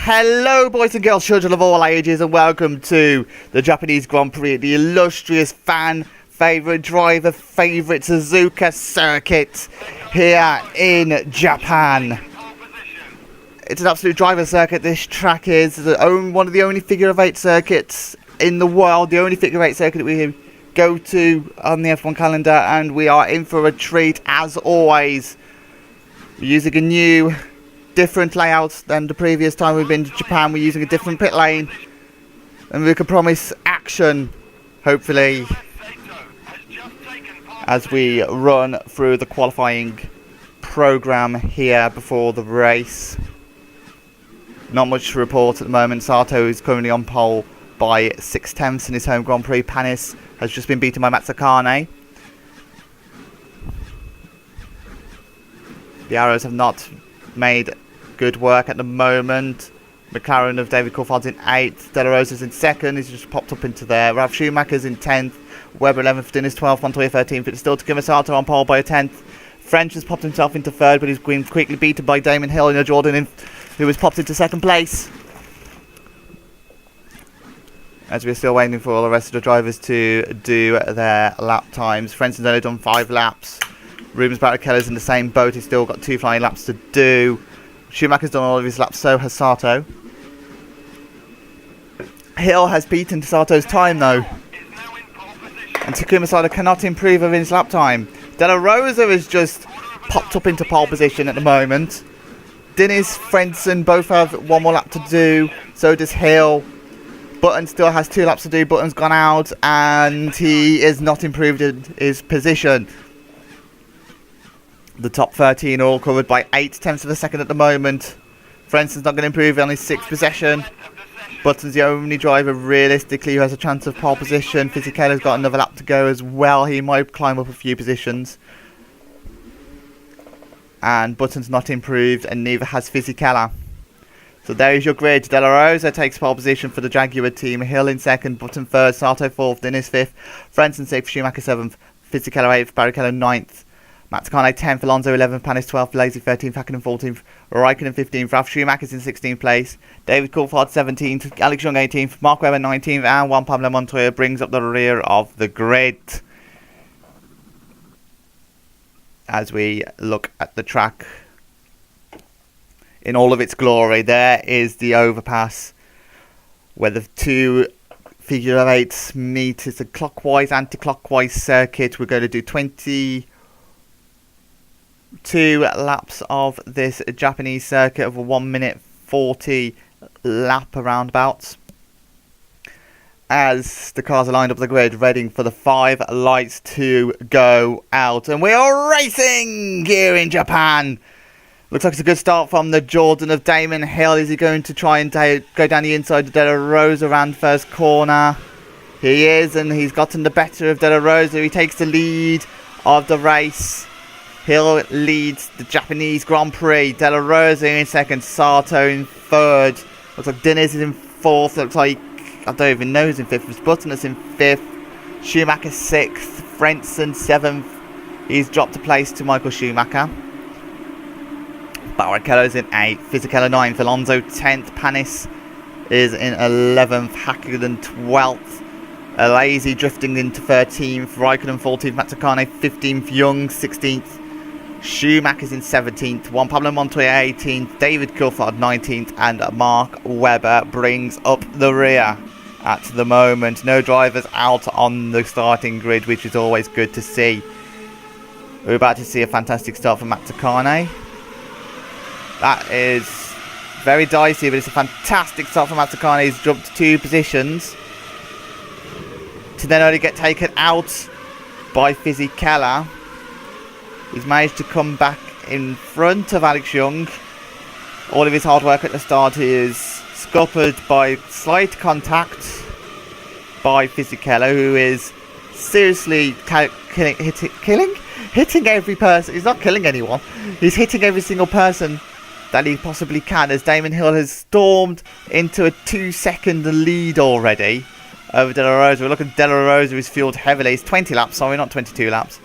Hello boys and girls, children of all ages, and welcome to the Japanese Grand Prix, the illustrious fan favourite, driver favourite Suzuka circuit here in Japan. It's an absolute driver circuit. This track is one of the only figure of 8 circuits in the world, the only figure of 8 circuit that we go to on the F1 calendar, and we are in for a treat as always. We're using a new, different layout than the previous time we've been to Japan. We're using a different pit lane, and we can promise action, hopefully, as we run through the qualifying program here before the race. Not much to report at the moment. Sato is currently on pole by 6/10 in his home Grand Prix. Panis has just been beaten by Mazzacane. The arrows have not made good work at the moment. McLaren of David Coulthard's in 8th. De La Rosa's in 2nd. He's just popped up into there. Ralf Schumacher's in 10th. Weber 11th. Dennis 12th. Montoya 13th. It's still Takuma Sato on pole by a 10th. French has popped himself into 3rd, but he's been quickly beaten by Damon Hill and Jordan, who has popped into 2nd place. As we're still waiting for all the rest of the drivers to do their lap times. Frenson's only done 5 laps. Rubens Barrichello's in the same boat. He's still got 2 flying laps to do. Schumacher's done all of his laps, so has Sato. Hill has beaten Sato's time though, and Takuma Sato cannot improve over his lap time. De La Rosa has just popped up into pole position at the moment. Dennis, Frenson both have 1 more lap to do, so does Hill. Button still has 2 laps to do. Button's gone out and he is not improved in his position. The top 13 are all covered by 8/10 of a second at the moment. Frenson's not going to improve on his 6th possession. Button's the only driver realistically who has a chance of pole position. Fisichella's got another lap to go as well. He might climb up a few positions. And Button's not improved, and neither has Fisichella. So there is your grid. De La Rosa takes pole position for the Jaguar team. Hill in 2nd, Button 3rd, Sato 4th, Dennis 5th, Frenson 6th, Schumacher 7th, Fisichella 8th, Barrichello 9th. Mazzacane 10th, Alonso 11th, Panis 12th, Lazy 13th, Hakkinen 14th, Raikkonen 15th, Ralf Schumacher's in 16th place, David Coulthard 17th, Alex Young 18th, Mark Webber 19th, and Juan Pablo Montoya brings up the rear of the grid. As we look at the track in all of its glory, there is the overpass where the 2 figure of 8s meet. It's a clockwise, anti-clockwise circuit. We're going to do 22 laps of this Japanese circuit of a 1:40 lap roundabout, as the cars are lined up the grid ready for the 5 lights to go out, and we are racing here in Japan. Looks like it's a good start from the Jordan of Damon Hill. Is he going to try and go down the inside of De La Rosa around first corner? He is, and he's gotten the better of De La Rosa. He takes the lead of the race. Hill leads the Japanese Grand Prix. De La Rosa in 2nd, Sato in 3rd. Looks like Dennis is in 4th. Looks like, I don't even know who's in 5th. Button is in 5th. Schumacher 6th. Frenson 7th. He's dropped a place to Michael Schumacher. Barrichello's in 8th. Fisichella 9th. Alonso 10th. Panis is in 11th. Hakkinen 12th. Lazy drifting into 13th. Raikkonen 14th. Mazzacane 15th. Young 16th. Schumacher's in 17th, Juan Pablo Montoya 18th, David Coulthard 19th, and Mark Webber brings up the rear at the moment. No drivers out on the starting grid, which is always good to see. We're about to see a fantastic start from Mazzacane. That is very dicey, but it's a fantastic start from Mazzacane. He's jumped 2 positions to then only get taken out by Fisichella. He's managed to come back in front of Alex Young. All of his hard work at the start is scuppered by slight contact by Fisichella, who is seriously hitting every person. He's not killing anyone. He's hitting every single person that he possibly can, as Damon Hill has stormed into a 2-second lead already over De La Rosa. We're looking at De La Rosa, who's fueled heavily. It's 20 laps, sorry, not 22 laps.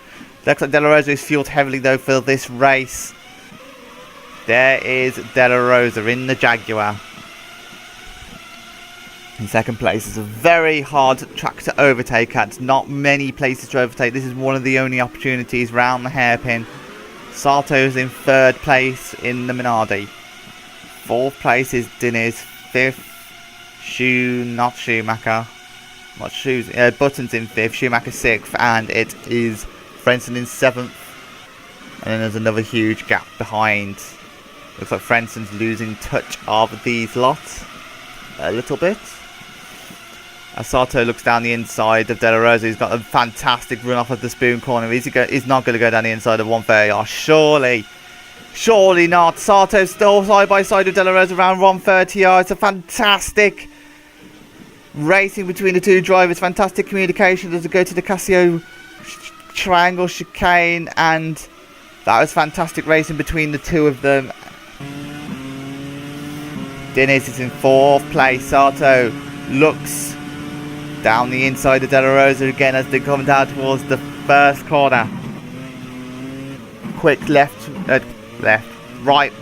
Looks like De La Rosa is fueled heavily though for this race. There is De La Rosa in the Jaguar. In second place. It's a very hard track to overtake at. Not many places to overtake. This is one of the only opportunities round the hairpin. Sato's in third place in the Minardi. Fourth place is Diniz. Fifth, Schumacher. Button's in fifth, Schumacher sixth, and it is Frentzen in seventh. And then there's another huge gap behind. Looks like Frenson's losing touch of these lots a little bit. As Sato looks down the inside of De La Rosa, he's got a fantastic run off of the spoon corner. He's not going to go down the inside of 130. Oh, surely not. Sato's still side by side with De La Rosa around 130. It's a fantastic racing between the two drivers. Fantastic communication as they go to the Casio triangle chicane, and that was fantastic racing between the two of them. Diniz is in fourth place. Sato looks down the inside of De La Rosa again as they come down towards the first corner. Quick right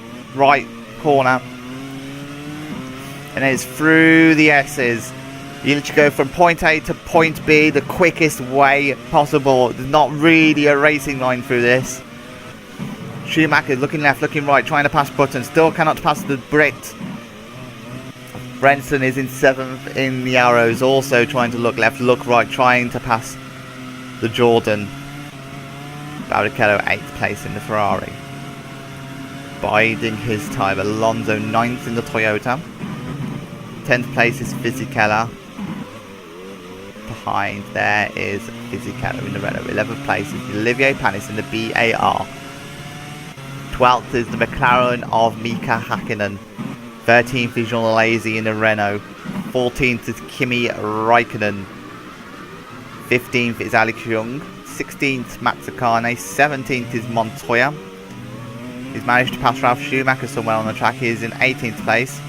corner, and it's through the S's. You literally go from point A to point B the quickest way possible. There's not really a racing line through this. Schumacher looking left, looking right, trying to pass Button. Still cannot pass the Brit. Frentzen is in seventh in the arrows, also trying to look left, look right, trying to pass the Jordan. Barrichello 8th place in the Ferrari. Biding his time. Alonso 9th in the Toyota. 10th place is Fisichella. Behind there is Fisichella in the Renault. 11th place is Olivier Panis in the BAR. 12th is the McLaren of Mika Hakkinen. 13th is Jean Alesi in the Renault. 14th is Kimi Räikkönen. 15th is Alex Young. 16th Mazzacane. 17th is Montoya. He's managed to pass Ralf Schumacher somewhere on the track. He is in 18th place.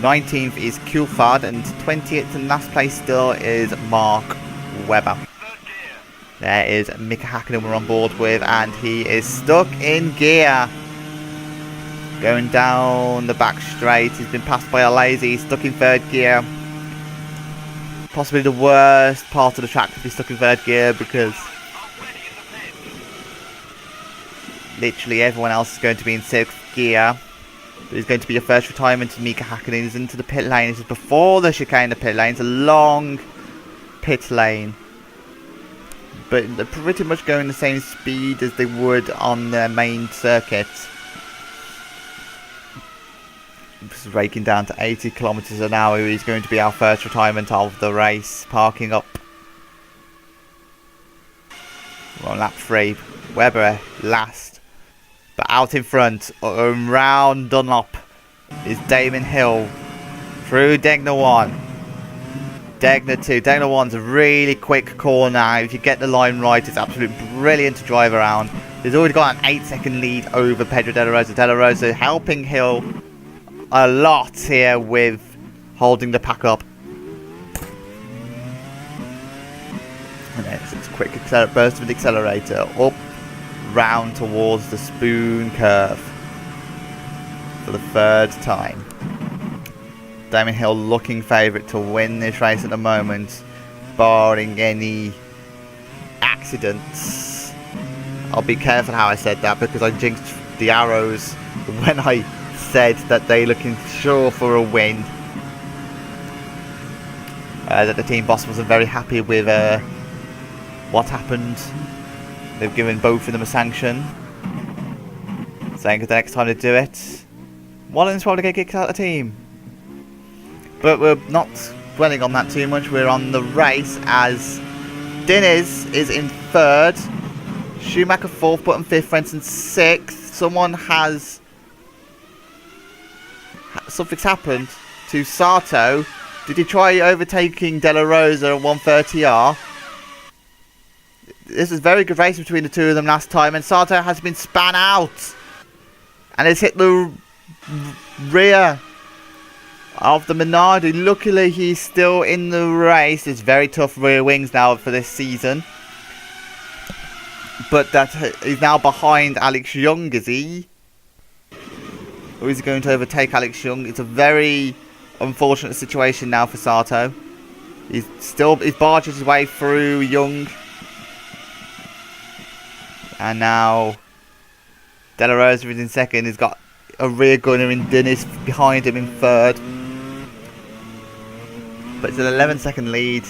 19th is Coulthard, and 20th and last place still is Mark Webber. There is Mika Hakkinen we're on board with, and he is stuck in gear. Going down the back straight, he's been passed by Alesi, stuck in third gear. Possibly the worst part of the track to be stuck in third gear, because literally everyone else is going to be in sixth gear. There's going to be a first retirement to Mika Hakkinen. He's into the pit lane. This is before the chicane, the pit lane. It's a long pit lane, but they're pretty much going the same speed as they would on their main circuit. Just raking down to 80 kilometers an hour. He's going to be our first retirement of the race. Parking up. We're on lap 3. Webber last. But out in front, around Dunlop, is Damon Hill. Through Degner 1. Degner 2. Degner 1's a really quick corner. If you get the line right, it's absolutely brilliant to drive around. He's already got an 8-second lead over Pedro De La Rosa. De La Rosa helping Hill a lot here with holding the pack up. And then it's a quick burst of the accelerator up, round towards the spoon curve for the third time. Damon Hill looking favourite to win this race at the moment, barring any accidents. I'll be careful how I said that, because I jinxed the arrows when I said that they're looking sure for a win. That the team boss wasn't very happy with what happened. They've given both of them a sanction, saying that the next time they do it, one of them's probably going to get kicked out of the team. But we're not dwelling on that too much. We're on the race as Diniz is in third, Schumacher 4th, Button 5th, Frentzen 6th. Something's happened to Sato. Did he try overtaking De La Rosa at 130R? This was a very good race between the two of them last time, and Sato has been span out and has hit the rear of the Minardi. Luckily he's still in the race. It's very tough rear wings now for this season, but that he's now behind Alex Young, is he? Or is he going to overtake Alex Young? It's a very unfortunate situation now for Sato. He's barges his way through Young. And now De La Rosa is in second. He's got a rear gunner in Dennis behind him in third. But it's an 11-second lead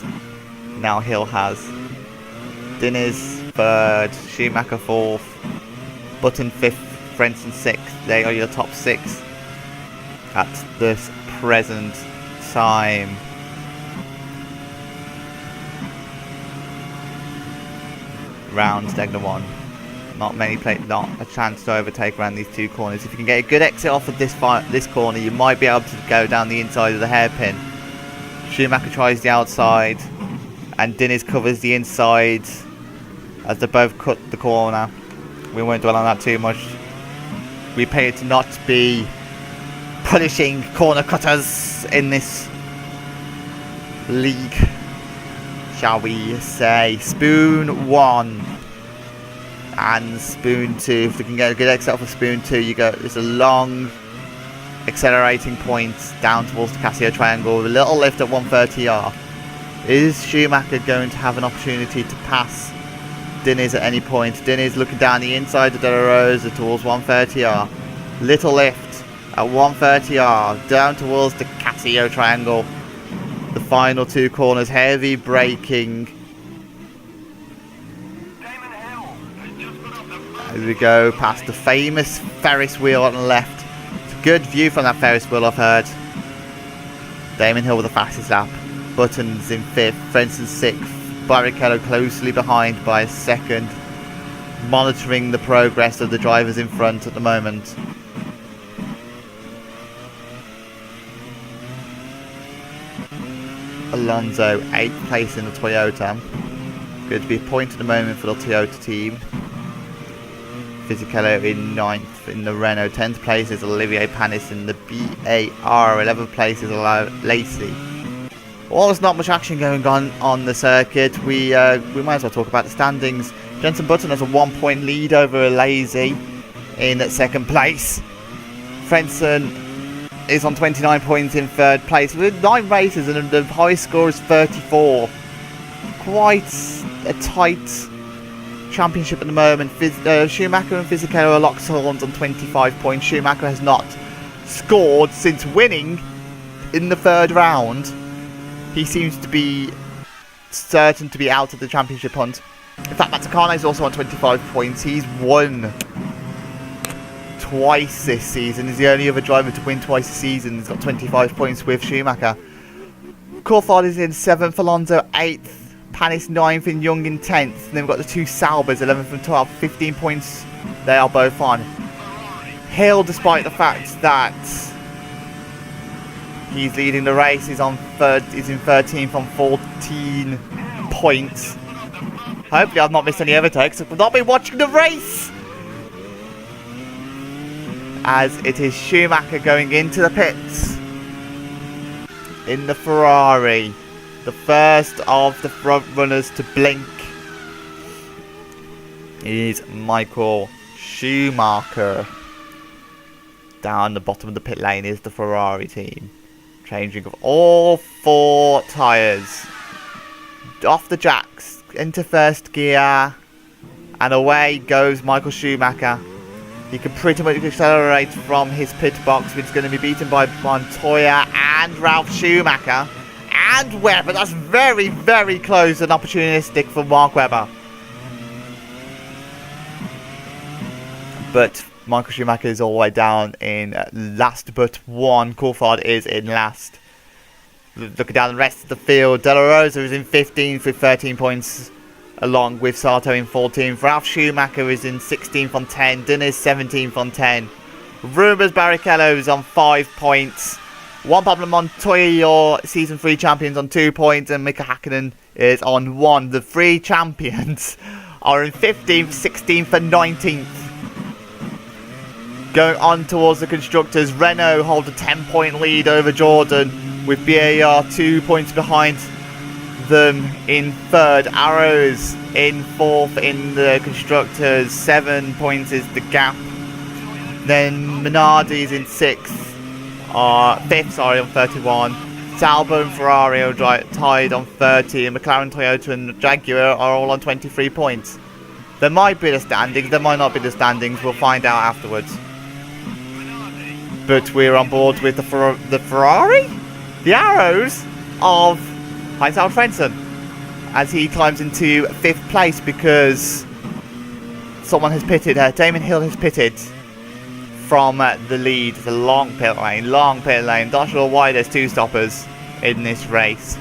now Hill has. Dennis third, Schumacher fourth, Button fifth, Frentzen sixth. They are your top six at this present time. Round Stegner 1. Not a chance to overtake around these two corners. If you can get a good exit off of this corner, you might be able to go down the inside of the hairpin. Schumacher tries the outside, and Diniz covers the inside as they both cut the corner. We won't dwell on that too much. We pay it to not be punishing corner cutters in this league, shall we say. Spoon 1 and Spoon 2. If we can get a good exit off of Spoon 2, it's a long accelerating point down towards the Casio Triangle with a little lift at 130R. Is Schumacher going to have an opportunity to pass Diniz at any point? Diniz looking down the inside of De La Rosa towards 130R. Little lift at 130R down towards the Casio Triangle. The final two corners, heavy braking. As we go past the famous Ferris wheel on the left. It's a good view from that Ferris wheel, I've heard. Damon Hill with the fastest lap. Buttons in 5th, Frentzen 6th, Barrichello closely behind by a second, monitoring the progress of the drivers in front at the moment. Alonso 8th place in the Toyota. Good to be a point at the moment for the Toyota team. Fisichella in 9th in the Renault. 10th place is Olivier Panis in the BAR. 11th place is Lacey. Well, there's not much action going on the circuit. We might as well talk about the standings. Jenson Button has a 1-point lead over Lazy in 2nd place. Frentzen is on 29 points in 3rd place with 9 races and the highest score is 34. Quite a tight championship at the moment. Schumacher and Fisichella are locked horns on 25 points. Schumacher has not scored since winning in the 3rd round. He seems to be certain to be out of the championship hunt. In fact, Mazzacane is also on 25 points. He's won twice this season. He's the only other driver to win twice this season. He's got 25 points with Schumacher. Coulthard is in 7th, Alonso 8th, Panis 9th, and Young in 10th. And then we've got the two Saubers, 11th and 12th, 15 points they are both on. Hill, despite the fact that he's leading the race, is in 13th on 14 points. Hopefully I've not missed any overtakes. I've not been watching the race. As it is Schumacher going into the pits in the Ferrari. The first of the front runners to blink is Michael Schumacher. Down the bottom of the pit lane is the Ferrari team. Changing of all 4 tyres. Off the jacks, into 1st gear, and away goes Michael Schumacher. He can pretty much accelerate from his pit box, but he's going to be beaten by Montoya and Ralf Schumacher and Webber. That's very, very close and opportunistic for Mark Webber. But Michael Schumacher is all the way down in last but one. Coulthard is in last. Looking down the rest of the field, De La Rosa is in 15th with 13 points, along with Sato in 14th. Ralf Schumacher is in 16th on 10. Diniz 17th on 10. Rubens Barrichello is on 5 points. Juan Pablo Montoya, your Season 3 champions, on 2 points. And Mika Hakkinen is on 1. The 3 champions are in 15th, 16th and 19th. Going on towards the constructors, Renault hold a 10-point lead over Jordan, with BAR 2 points behind them in 3rd. Arrows in 4th in the constructors, 7 points is the gap. Then Minardi is in 6th, fifth, sorry, on 31. Salvo and Ferrari are tied on 30, and McLaren, Toyota and Jaguar are all on 23 points. There might be the standings, there might not be the standings, we'll find out afterwards. But we're on board with the Ferrari? The arrows of Heinz-Harald Frentzen, as he climbs into 5th place because someone has pitted, Damon Hill has pitted from the lead. It's a long pit lane, Not sure why there's 2 stoppers in this race.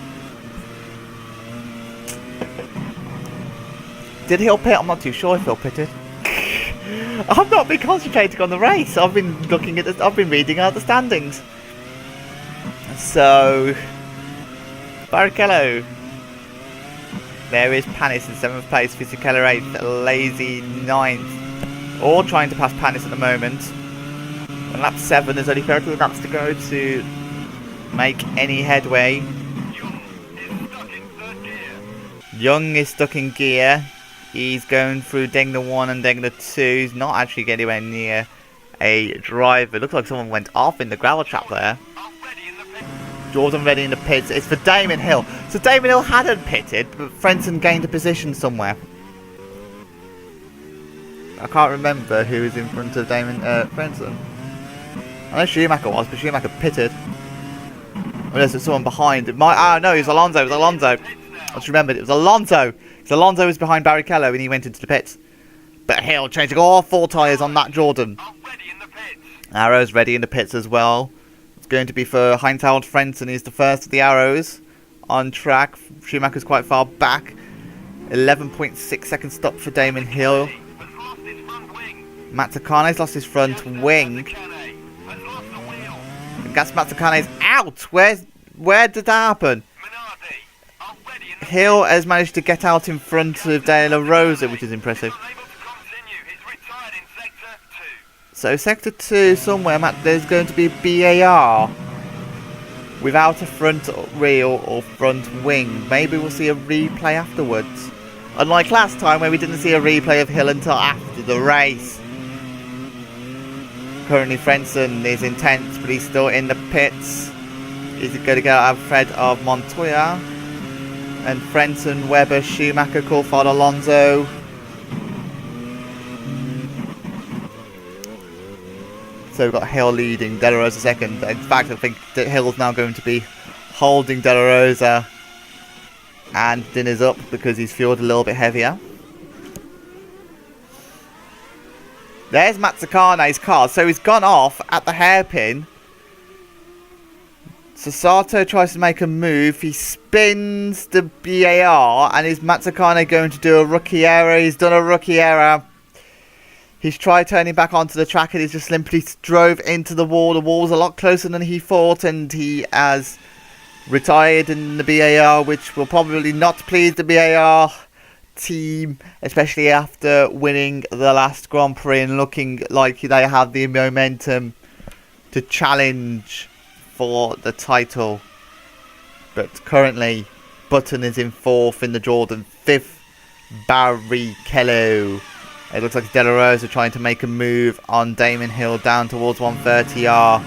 Did Hill pit? I'm not too sure if Hill pitted. I've not been concentrating on the race. I've been looking at I've been reading out the standings. So Barrichello. There is Panis in 7th place, Fisichella 8th, Lazy 9th. All trying to pass Panis at the moment. On lap 7, there's only 30 laps to go to make any headway. Young is stuck in gear. He's going through Degner 1 and Degner 2. He's not actually getting anywhere near a driver. It looks like someone went off in the gravel trap there. Jordan ready in the pits. It's for Damon Hill. So Damon Hill hadn't pitted, but Frentzen gained a position somewhere. I can't remember who was in front of Damon Frentzen. I know Schumacher was, but Schumacher pitted. Unless there's someone behind. No, it was Alonso. It was Alonso. I just remembered it was Alonso. So Alonso was behind Barrichello and he went into the pits. But Hill changing all 4 tyres on that Jordan. Arrows ready in the pits as well. It's going to be for Heinz-Harald Frentzen. He's the first of the arrows on track. Schumacher's quite far back. 11.6 second stop for Damon Hill. Mazzacane's lost his front wing. Gas Mazzacane's out. Where did that happen? Hill has managed to get out in front of De La Rosa, which is impressive. So sector 2 somewhere, there's going to be BAR without a front wheel or front wing. Maybe we'll see a replay afterwards. Unlike last time where we didn't see a replay of Hill until after the race. Currently Frentzen is intense, but he's still in the pits. Is it going to go Alfred of Montoya? And Frentzen, Webber, Schumacher, Coulthard, Alonso. So we've got Hill leading, De La Rosa second. In fact, I think that Hill's now going to be holding De La Rosa. And Dinner's up because he's fueled a little bit heavier. There's Mazzacane's car. So he's gone off at the hairpin. So Sato tries to make a move. He spins the BAR. And is Mazzacane going to do a rookie error? He's done a rookie error. He's tried turning back onto the track and he's just simply drove into the wall. The wall's a lot closer than he thought, and he has retired in the BAR, which will probably not please the BAR team, especially after winning the last Grand Prix and looking like they have the momentum to challenge for the title. But currently, Button is in 4th in the Jordan, 5th Barrichello. It looks like De La Rosa trying to make a move on Damon Hill down towards 130R.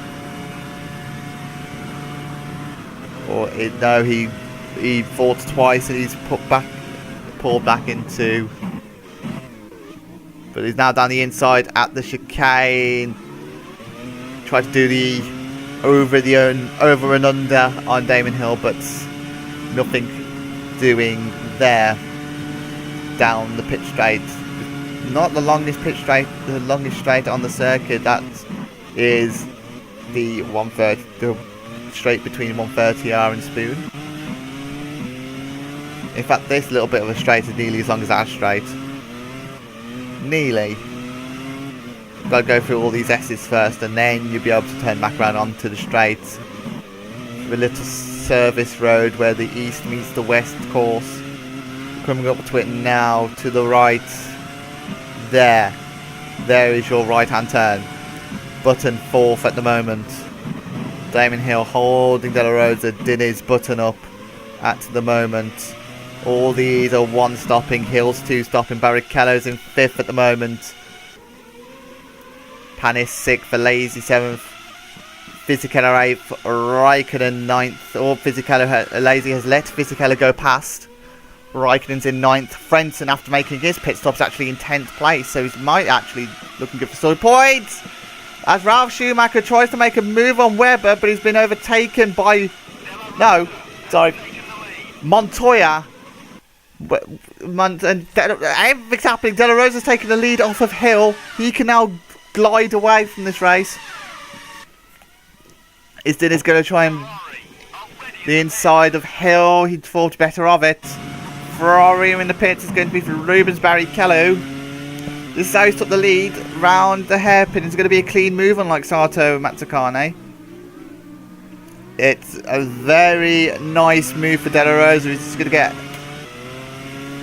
No, he fought twice and he's pulled back into. But he's now down the inside at the chicane. Tried to do the over and under on Damon Hill, but nothing doing there. Down the pit straight. Not the longest pit straight, the longest straight on the circuit. That is the 130, the straight between 130R and Spoon. In fact, this little bit of a straight is nearly as long as that straight. Nearly. Got to go through all these S's first, and then you'll be able to turn back around onto the straight. The little service road where the east meets the west course. Coming up to it now, to the right. There is your right hand turn. Button 4th at the moment. Damon Hill holding De La Rosa. Dinner's Button up at the moment. All these are 1 stopping. Hill's 2 stopping. Barrichello's in 5th at the moment. Panis 6th. For Lazy 7th. Fisichella 8th, Raikkonen 9th. Or Fisichella Lazy has let Fisichella go past. Raikkonen's in 9th. Frentzen, after making his pit stop, is actually in 10th place, so he might actually looking good for story points. As Ralf Schumacher tries to make a move on Webber, but he's been overtaken by... No, sorry. Montoya. Everything's happening. De La Rosa's taking the lead off of Hill. He can now glide away from this race. Is going to try and... The inside of Hill. He thought better of it. Ferrari in the pits is going to be for Rubens Barrichello. This is how he's took the lead round the hairpin. It's going to be a clean move, unlike Sato Mazzacane. It's a very nice move for De La Rosa. He's just going to get...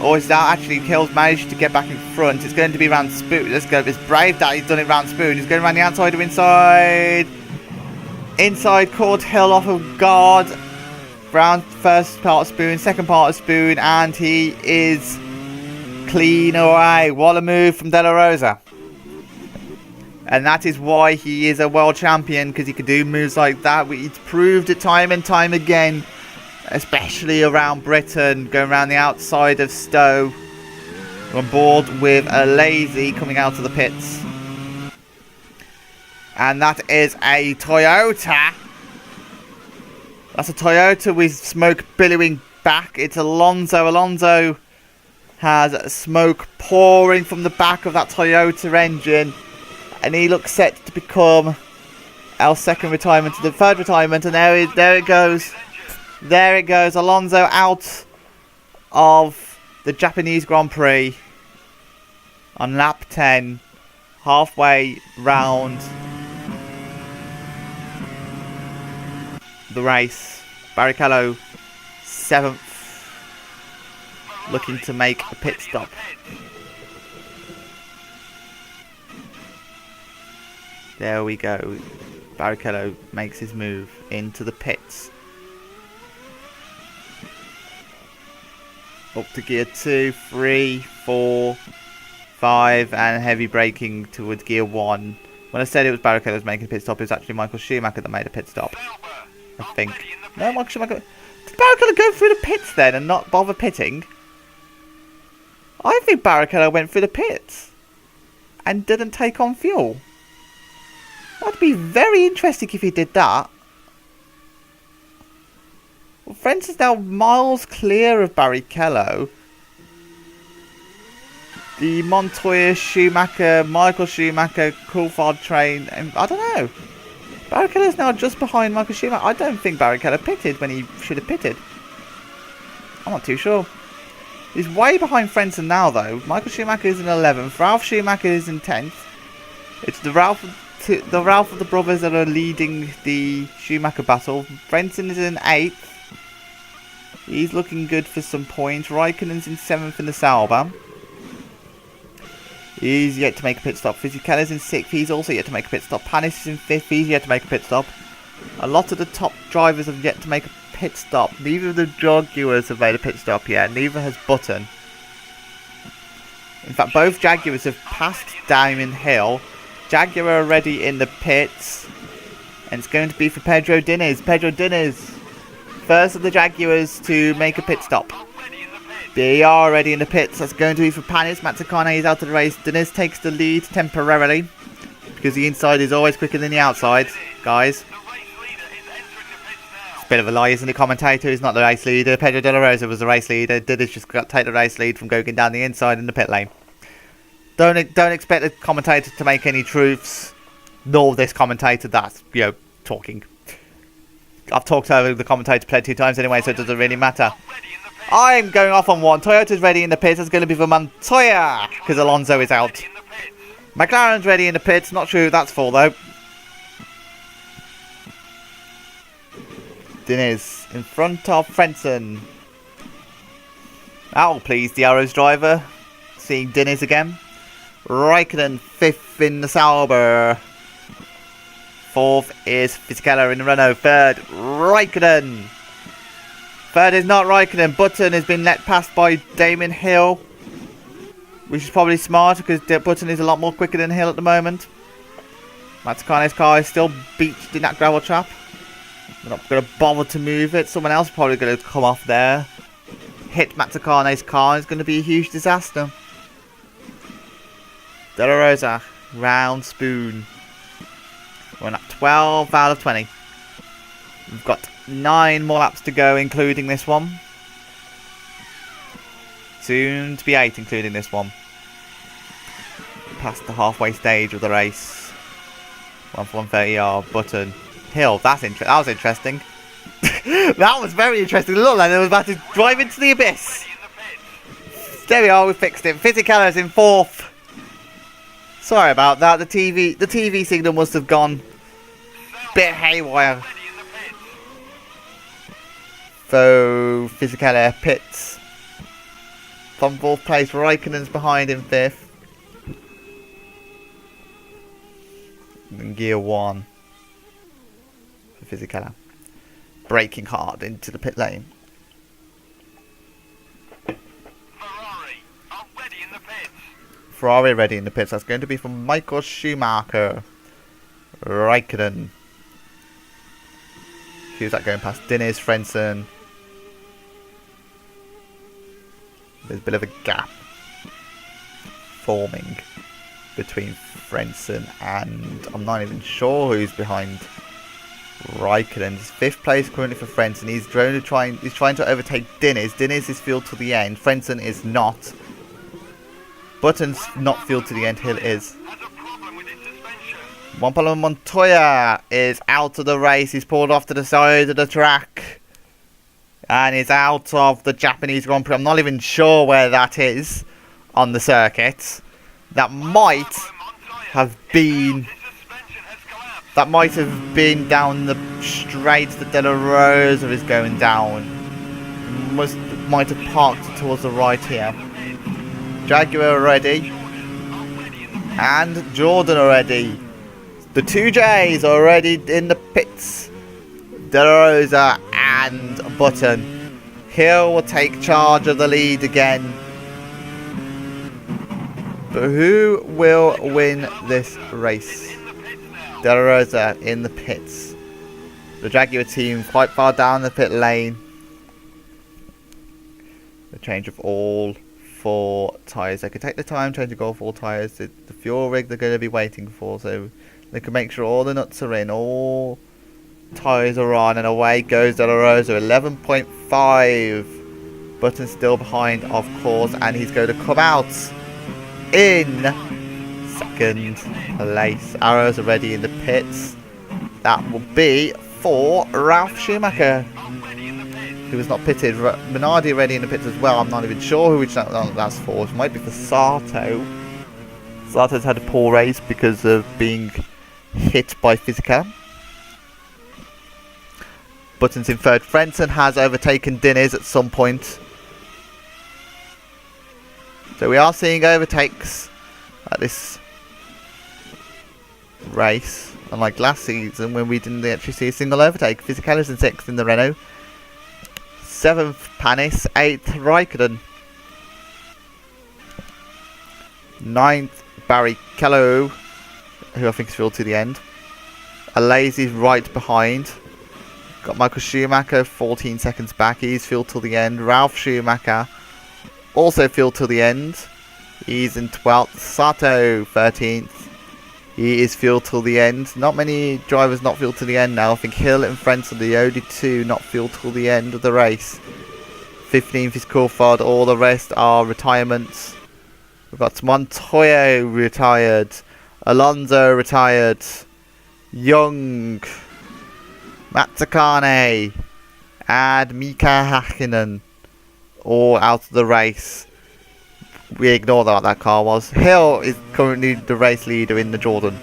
Or is that actually Hill's managed to get back in front? It's going to be round Spoon. Let's go. It's brave that he's done it round Spoon. He's going around the outside to inside. Inside caught Hill off of guard. Round first part of Spoon, second part of Spoon, and he is clean away. What a move from De La Rosa. And that is why he is a world champion, because he can do moves like that. He's proved it time and time again, especially around Britain, going around the outside of Stowe. On board with a Lazy coming out of the pits. And that is a Toyota. That's a Toyota with smoke billowing back. It's Alonso. Alonso has smoke pouring from the back of that Toyota engine. And he looks set to become our second retirement to the third retirement. And there it goes. There it goes. Alonso out of the Japanese Grand Prix on lap 10. Halfway round the race. Barrichello 7th, looking to make a pit stop. There we go. Barrichello makes his move into the pits. Up to gear 2, 3, 4, 5, and heavy braking towards gear 1. When I said it was Barrichello was making a pit stop, it was actually Michael Schumacher that made a pit stop. I think. No, Michael Schumacher. Did Barrichello go through the pits then and not bother pitting? I think Barrichello went through the pits and didn't take on fuel. That'd be very interesting if he did that. Well, Frenz is now miles clear of Barrichello. The Montoya, Schumacher, Michael Schumacher, Coulthard train, and I don't know. Barrichello's now just behind Michael Schumacher. I don't think Barrichello pitted when he should have pitted. I'm not too sure. He's way behind Frentzen now, though. Michael Schumacher is in 11th. Ralf Schumacher is in 10th. It's the Ralph of the brothers that are leading the Schumacher battle. Frentzen is in 8th. He's looking good for some points. Raikkonen's in 7th in the Sauber. He's yet to make a pit stop. Fisichella's in 6th. He's also yet to make a pit stop. Panis is in 5th. He's yet to make a pit stop. A lot of the top drivers have yet to make a pit stop. Neither of the Jaguars have made a pit stop yet. Neither has Button. In fact, both Jaguars have passed Damon Hill. Jaguar already in the pits. And it's going to be for Pedro Diniz. Pedro Diniz, first of the Jaguars to make a pit stop. They are already in the pits. That's going to be for Panis. Mazzacane is out of the race. Diniz takes the lead temporarily, because the inside is always quicker than the outside, guys. It's a bit of a lie, isn't it? Commentator is not the race leader. Pedro De La Rosa was the race leader. Diniz just got to take the race lead from going down the inside in the pit lane. Don't expect the commentator to make any truths, nor this commentator that's, talking. I've talked over the commentator plenty of times anyway, so it doesn't really matter. I'm going off on one. Toyota's ready in the pits. It's going to be for Montoya, because Alonso is out. McLaren's ready in the pits. Not sure who that's for, though. Diniz in front of Frentzen. That'll please the Arrows driver. Seeing Diniz again. Raikkonen 5th in the Sauber. 4th is Fisichella in the Renault. 3rd, Raikkonen. 3rd is not Raikkonen. Button has been let past by Damon Hill, which is probably smart because Button is a lot more quicker than Hill at the moment. Mazzacane's car is still beached in that gravel trap. We're not going to bother to move it. Someone else is probably going to come off there. Hit Mazzacane's car. It's going to be a huge disaster. De La Rosa, round spoon. We're at 12 out of 20. We've got 9 more laps to go, including this one. Soon to be 8, including this one. Past the halfway stage of the race. 1 for 130R, Button, Hill. That was interesting. That was very interesting. Look like it was about to drive into the abyss. There we are, we fixed it. Fisichella's in 4th. Sorry about that. The TV signal must have gone a bit haywire. So Fisichella pits. From 4th place, Raikkonen's behind in 5th. And gear 1 for Fisichella. Braking hard into the pit lane. Ferrari ready in the pits. That's going to be from Michael Schumacher. Raikkonen. Who's that going past? Diniz, Frentzen. There's a bit of a gap forming between Frentzen and I'm not even sure who's behind Raikkonen. 5th place currently for Frentzen. He's trying to overtake Diniz. Diniz is fueled to the end. Frentzen is not. Button's not fueled to the end. Hill is. Juan Pablo Montoya is out of the race. He's pulled off to the side of the track. And is out of the Japanese Grand Prix. I'm not even sure where that is on the circuit. That might have been down the straight that De La Rosa is going down. Might have parked towards the right here. Jaguar already. And Jordan already. The 2Js are already in the pits. De La Rosa and Button. Hill will take charge of the lead again. But who will win this race? De La Rosa in the pits. The Jaguar team quite far down the pit lane. The change of all 4 tyres. They can take the time changing all 4 tyres. The fuel rig they're going to be waiting for, so they can make sure all the nuts are in, all tyres are on, and away goes De La Rosa. 11.5. Button still behind, of course, and he's going to come out in 2nd place. Arrows are ready in the pits. That will be for Ralf Schumacher, who was not pitted. Minardi ready in the pits as well. I'm not even sure which that's for. It might be for Sato. Sato's had a poor race because of being hit by Fisichella. Button's in 3rd. Frentzen has overtaken Diniz at some point. So we are seeing overtakes at this race. Unlike last season when we didn't actually see a single overtake. Fisichella's in 6th in the Renault. 7th Panis. 8th Raikkonen. 9th Barrichello, who I think is filled to the end. Alazy's right behind. Got Michael Schumacher 14 seconds back. He's filled till the end. Ralf Schumacher also filled till the end. He's in 12th. Sato 13th. He is filled till the end. Not many drivers not filled till the end now. I think Hill and Frentzen are the only 2 not filled till the end of the race. 15th is Coulthard. All the rest are retirements. We've got Montoya retired. Alonso retired. Young. Mazzacane. And Mika Hakkinen. All out of the race. We ignore what that car was. Hill is currently the race leader in the Jordan.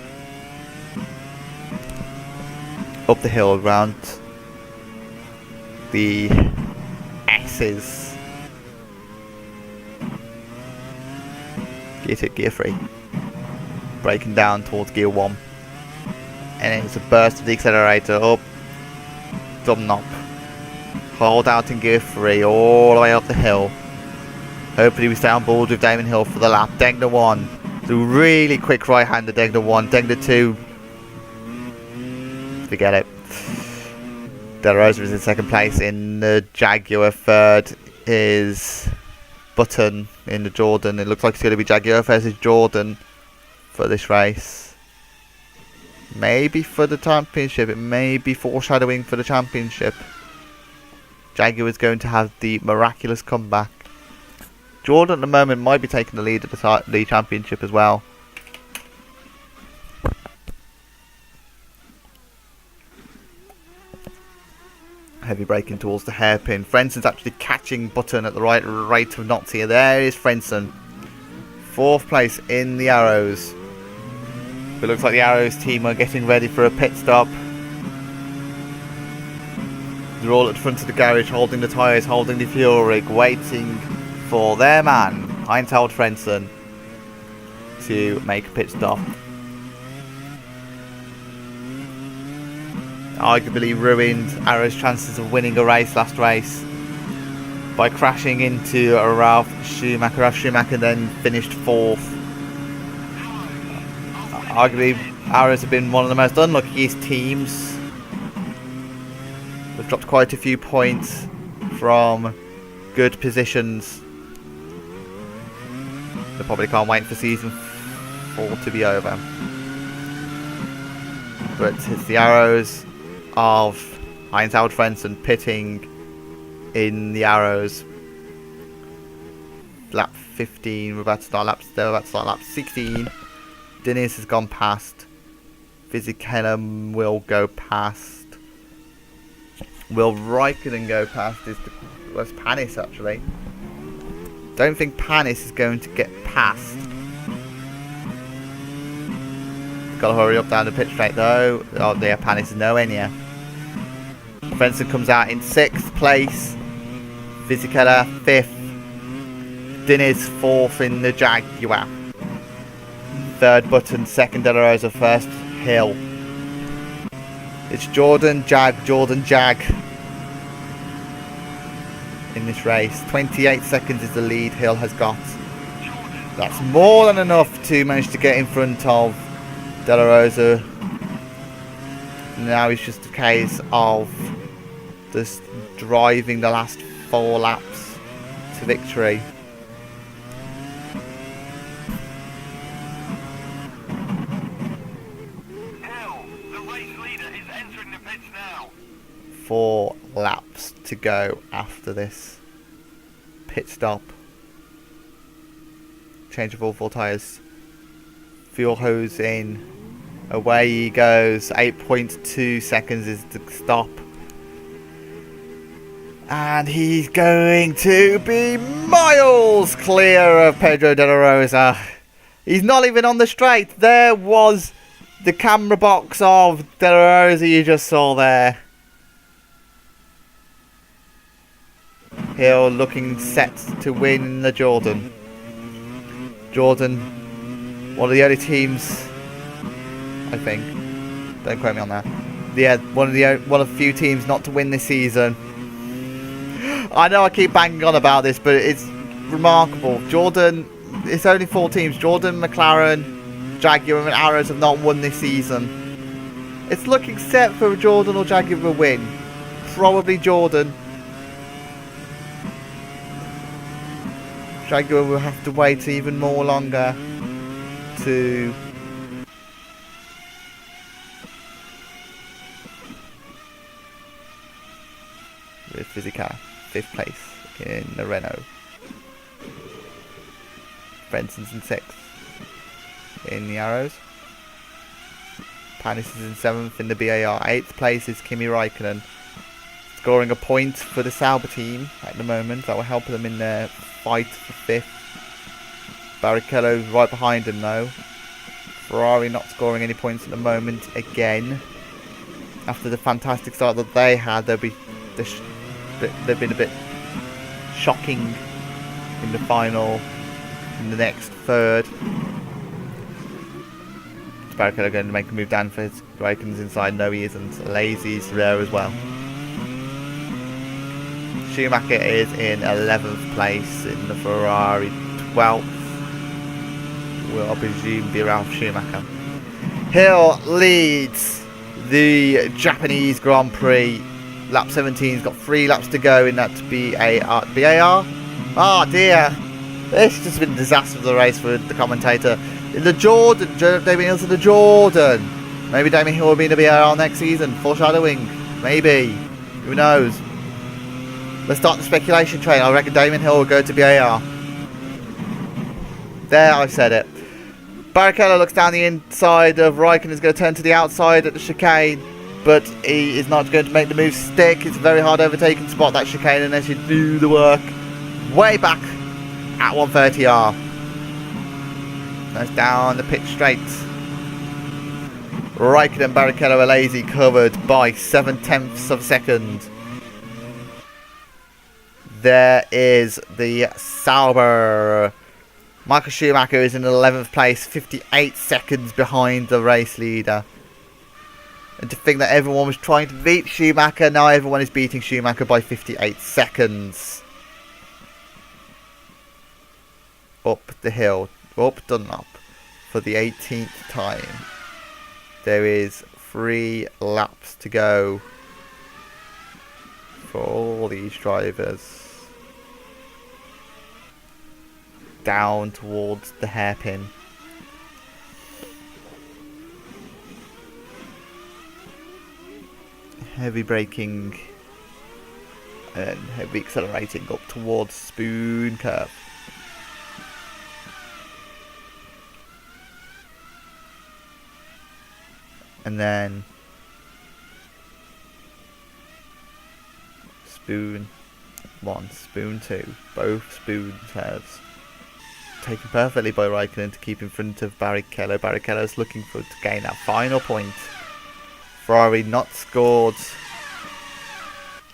Up the hill around the S's. Gear 2, gear 3. Braking down towards gear 1. And then it's a burst of the accelerator up. Dumb knob. Hold out in gear 3 all the way up the hill. Hopefully we stay on board with Damon Hill for the lap. Degner 1. The really quick right-hander Degner 1. Degner 2 Forget it. De La Rosa is in second place. In the Jaguar, third is Button in the Jordan. It looks like it's going to be Jaguar versus Jordan for this race. Maybe for the championship. It may be foreshadowing for the championship. Jaguar is going to have the miraculous comeback. Jordan at the moment might be taking the lead at the championship as well. Heavy braking towards the hairpin. Frenson's actually catching Button at the right rate of knots here. There is Frenson. Fourth place in the Arrows. It looks like the Arrows team are getting ready for a pit stop. They're all at the front of the garage, holding the tyres, holding the fuel rig, waiting for their man, Heinz-Held Frenson, to make a pit stop. Arguably ruined Arrow's chances of winning a race last race by crashing into Ralf Schumacher. Ralf Schumacher then finished fourth. Arguably Arrows have been one of the most unluckiest teams. They've dropped quite a few points from good positions. They probably can't wait for season 4 to be over. But it's the Arrows of Heinz-Held Frenson pitting in the Arrows. Lap 15, they're about to start lap 16. Diniz has gone past. Mazzacane will go past. Will Raikkonen go past? Where's Panis actually? Don't think Panis is going to get past. Gotta hurry up down the pit straight though. Oh yeah, Panis is nowhere near. Frenson comes out in 6th place. Mazzacane 5th. Diniz 4th in the Jaguar. 3rd Button, 2nd De La Rosa, 1st Hill. It's Jordan Jag in this race. 28 seconds is the lead Hill has got. That's more than enough to manage to get in front of De La Rosa. Now it's just a case of just driving the last 4 laps to victory. Hill, the race leader, is entering the pits now. 4 laps to go after this pit stop. Change of all 4 tyres. Fuel hose in. Away he goes. 8.2 seconds is the stop. And he's going to be miles clear of Pedro De La Rosa. He's not even on the straight. There was the camera box of De La Rosa you just saw there. Hill looking set to win the Jordan. Jordan, one of the only teams, I think. Don't quote me on that. Yeah, one of the few teams not to win this season. I know I keep banging on about this, but it's remarkable. Jordan, it's only 4 teams. Jordan, McLaren, Jaguar and Arrows have not won this season. It's looking set for Jordan or Jaguar to win. Probably Jordan. Jaguar will have to wait even more longer to with Mazzacane, 5th place in the Renault. Frenson's in 6th in the Arrows. Panis is in 7th in the BAR. 8th place is Kimi Raikkonen, scoring a point for the Sauber team at the moment. That will help them in their fight for 5th. Barrichello right behind him though. Ferrari not scoring any points at the moment again. After the fantastic start that they had, they've been a bit shocking in the final, in the next third. Barrichello going to make a move down for his Raikkonen's inside. No, he isn't. Lazy's there as well. Schumacher is in 11th place in the Ferrari. 12th will, I presume, be Ralf Schumacher. Hill leads the Japanese Grand Prix. Lap 17's got 3 laps to go in that BAR. Oh dear. It's just been a disaster for the race for the commentator. In the Jordan, Damien Hill's in the Jordan. Maybe Damien Hill will be in the BAR next season. Foreshadowing. Maybe. Who knows? Let's start the speculation train. I reckon Damien Hill will go to BAR. There, I said it. Barrichello looks down the inside of Raikkonen. Is going to turn to the outside at the chicane, but he is not going to make the move stick. It's a very hard overtaking spot, that chicane, unless you do the work. Way back at 130R. That's down the pitch straight. Raikkonen and Barrichello are lazy, covered by 7/10 of a second. There is the Sauber. Michael Schumacher is in 11th place, 58 seconds behind the race leader. And to think that everyone was trying to beat Schumacher, now everyone is beating Schumacher by 58 seconds. Up the hill, up Dunlop for the 18th time. There is 3 laps to go for all these drivers. Down towards the hairpin. Heavy braking and heavy accelerating up towards Spoon Curve. And then Spoon 1, Spoon 2, both Spoon curves. Taken perfectly by Raikkonen to keep in front of Barrichello. Barrichello's looking to gain that final point. Ferrari not scored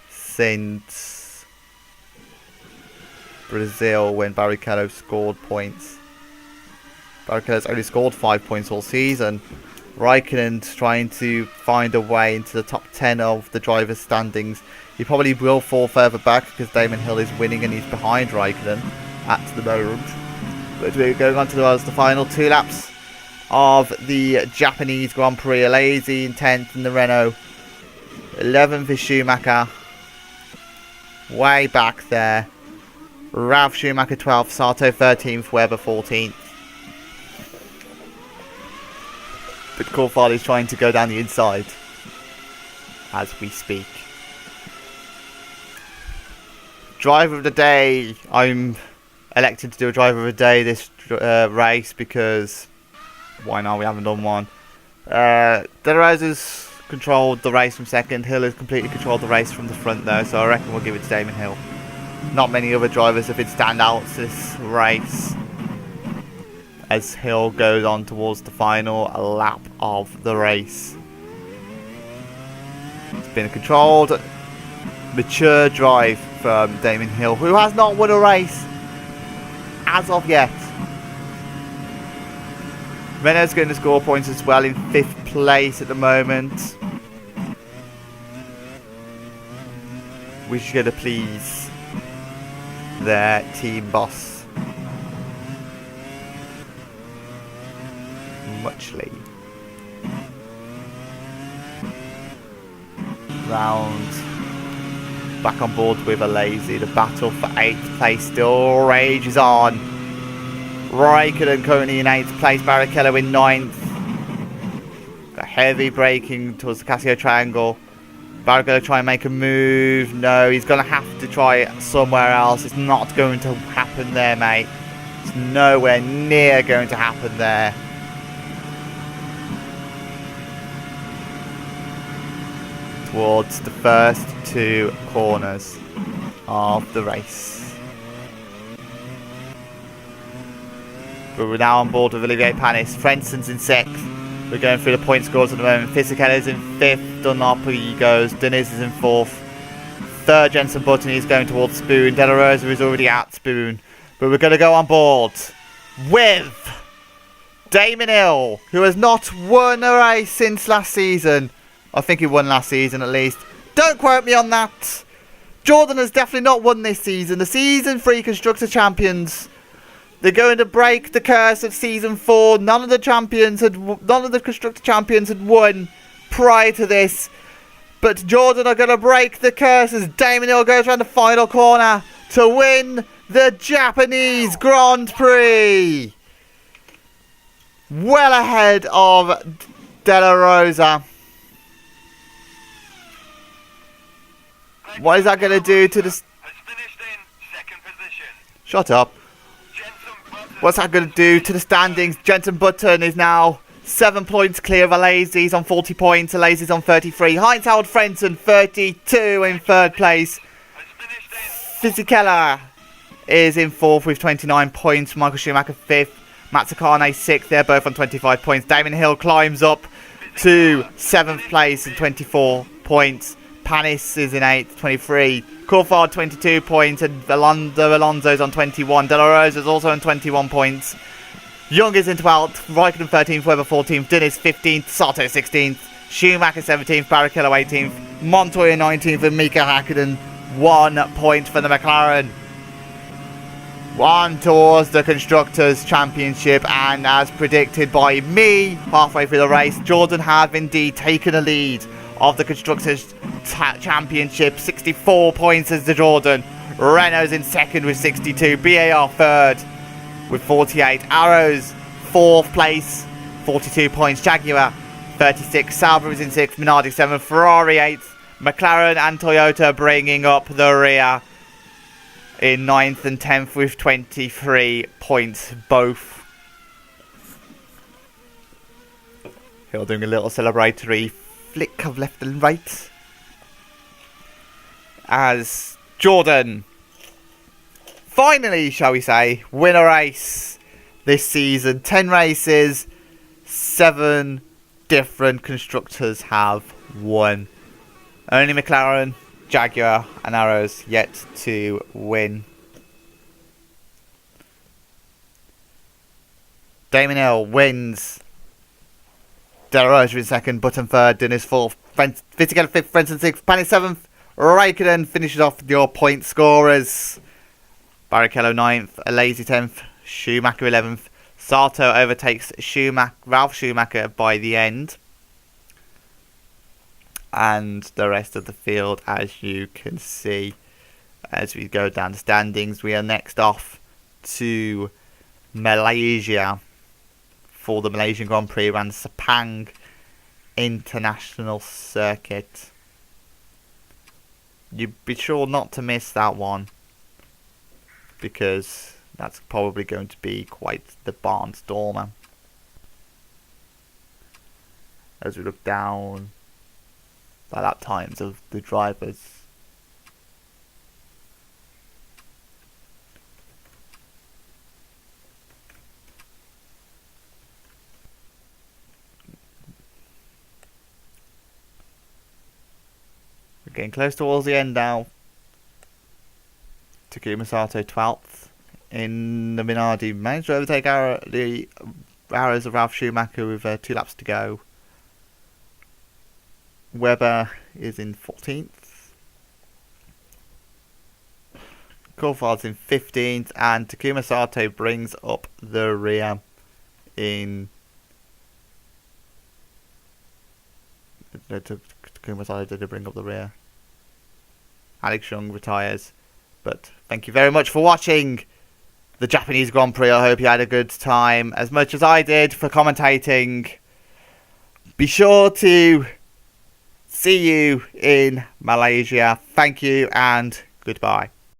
since Brazil when Barrichello scored points. Barrichello's only scored 5 points all season. Raikkonen's trying to find a way into the top 10 of the drivers' standings. He probably will fall further back because Damon Hill is winning and he's behind Raikkonen at the moment. But we're going on to the final 2 laps of the Japanese Grand Prix. Lazy in 10th in the Renault. 11th is Schumacher. Way back there. Ralf Schumacher 12th, Sato 13th, Webber 14th. But Coulthard is trying to go down the inside as we speak. Driver of the day. I'm elected to do a driver of the day this race because why not? We haven't done one. De Rosa's controlled the race from second. Hill has completely controlled the race from the front though, so I reckon we'll give it to Damon Hill. Not many other drivers have been standouts this race as Hill goes on towards the final lap of the race. It's been a controlled, mature drive from Damon Hill, who has not won a race as of yet. Renault's going to score points as well in 5th place at the moment, which is going to please their team boss muchly. Round back on board with a lazy. The battle for 8th place still rages on. Raikkonen currently in 8th place, Barrichello in 9th. Got heavy braking towards the Casio Triangle. Barrichello try and make a move. No, he's going to have to try it somewhere else. It's not going to happen there, mate. It's nowhere near going to happen there. Towards the first 2 corners of the race. But we're now on board with Olivier Panis. Frenson's in 6th. We're going through the point scores at the moment. Fisichella's in 5th. Dunlop he goes. Diniz is in 4th. 3rd, Jenson Button. He's going towards Spoon. De La Rosa is already at Spoon. But we're going to go on board with Damon Hill, who has not won a race since last season. I think he won last season at least. Don't quote me on that. Jordan has definitely not won this season. The Season 3 Constructor Champions, they're going to break the curse of Season 4. None of the Constructor Champions had won prior to this. But Jordan are going to break the curse as Damon Hill goes around the final corner to win the Japanese Grand Prix. Well ahead of De La Rosa. What is that going to do to the... Has finished in second position. Shut up. Jensen Button What's that going to do to the standings? Jensen Button is now 7 points clear of Alazy's on 40 points. Alazy's on 33. Heinz Howard Frentzen 32 in third place. has finished in Fisichella is in fourth with 29 points. Michael Schumacher fifth. Mazzacane sixth. They're both on 25 points. Damon Hill climbs up to 7th place and 24 points. Panis is in 8th, 23. Coulthard 22 points and Alonso's on 21. De La Rosa's also on 21 points. Young is in 12th, Raikkonen 13th, Webber 14th, Dennis 15th, Sato 16th, Schumacher 17th, Barrichello 18th, Montoya 19th and Mika Hakkinen 1 point for the McLaren. One towards the Constructors' Championship, and as predicted by me halfway through the race, Jordan have indeed taken a lead of the Constructors' Championship. 64 points as the Jordan. Renault's in second with 62, BAR third with 48, Arrows 4th place, 42 points, Jaguar 36, Sauber is in 6th, Minardi 7th, Ferrari 8th, McLaren and Toyota bringing up the rear in 9th and 10th with 23 points both. Here doing a little celebratory flick of left and right as Jordan finally, shall we say, win a race this season. 10 races, 7 different constructors have won. Only McLaren, Jaguar and Arrows yet to win. Damon Hill wins. De La Rosa in second, Button third, Dennis fourth, Fisichella fifth, Frentzen sixth, Panis seventh. Raikkonen finishes off your point scorers. Barrichello 9th, Alazy 10th, Schumacher 11th. Sato overtakes Ralph Schumacher by the end. And the rest of the field, as you can see, as we go down the standings, we are next off to Malaysia for the Malaysian Grand Prix around the Sepang International Circuit. You'd be sure not to miss that one, because that's probably going to be quite the barnstormer. As we look down the lap times of the drivers. We're getting close towards the end now. Takuma Sato 12th in the Minardi, managed to overtake the arrows of Ralph Schumacher with 2 laps to go. Webber is in 14th. Coulthard's in 15th, and Takuma Sato brings up the rear in... Takuma Sato did bring up the rear. Alex Young retires. But thank you very much for watching the Japanese Grand Prix. I hope you had a good time, as much as I did for commentating. Be sure to see you in Malaysia. Thank you and goodbye.